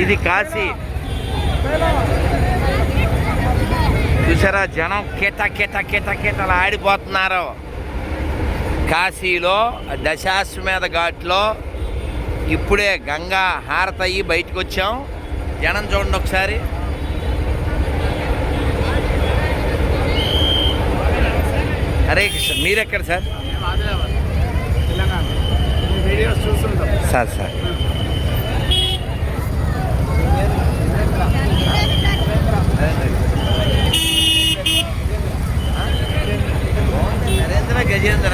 ఇది కాశీ. చూసారా జనం కిట కిట కిట కిటలు ఆడిపోతున్నారు. కాశీలో దశాశ్వమేధ ఘాట్లో ఇప్పుడే గంగా హారతయ్యి బయటకు వచ్చాం. జనం చూడండి ఒకసారి. హరే కృష్ణ. మీరెక్కడ sir? Sir sir Narendra Gajendra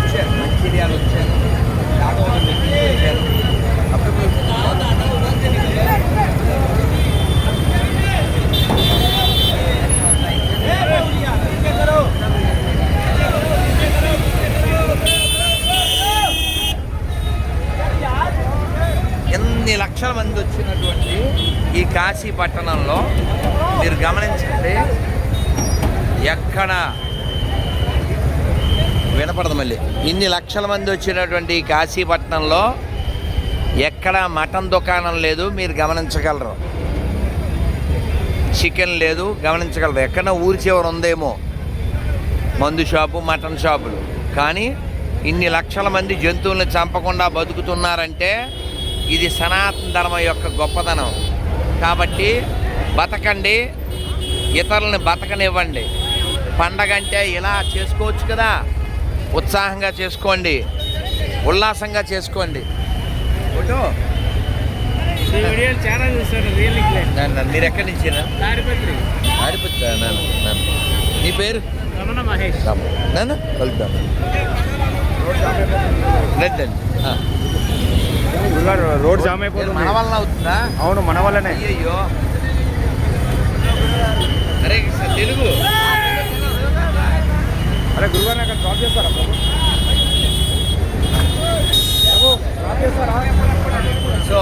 వచ్చాను, మంచిర్యాలు వచ్చాను, అప్పుడు ఎన్ని లక్షల మంది వచ్చినటువంటి ఈ కాశీ పట్టణంలో మీరు గమనించండి, ఎక్కడ వినపడదు మళ్ళీ. ఇన్ని లక్షల మంది వచ్చినటువంటి ఈ కాశీ పట్టణంలో ఎక్కడ మటన్ దుకాణం లేదు, మీరు గమనించగలరు. చికెన్ లేదు, గమనించగలరు. ఎక్కడ ఊరి చివర ఉందేమో మందు షాపు, మటన్ షాపులు. కానీ ఇన్ని లక్షల మంది జంతువులను చంపకుండా బతుకుతున్నారంటే ఇది సనాతన ధర్మం యొక్క గొప్పతనం. కాబట్టి బతకండి, ఇతరులని బతకనివ్వండి. పండగ అంటే ఇలా చేసుకోవచ్చు కదా, ఉత్సాహంగా చేసుకోండి, ఉల్లాసంగా చేసుకోండి. ఫోటో చాలా చూస్తాను. మీరు ఎక్కడి నుంచి? నీ పేరు? రమణ మహేష్. నాన్న కలుద్దాం. రోడ్ జామ్ అయిపోతుంది. మన వల్ల అవుతుందా? అవును, మన వల్లనే. అయ్యో అరే తెలుగు. అరే గురుగారు అక్కడ డ్రాప్ చేస్తారా బాబు? డ్రాప్ చేస్తారా? సో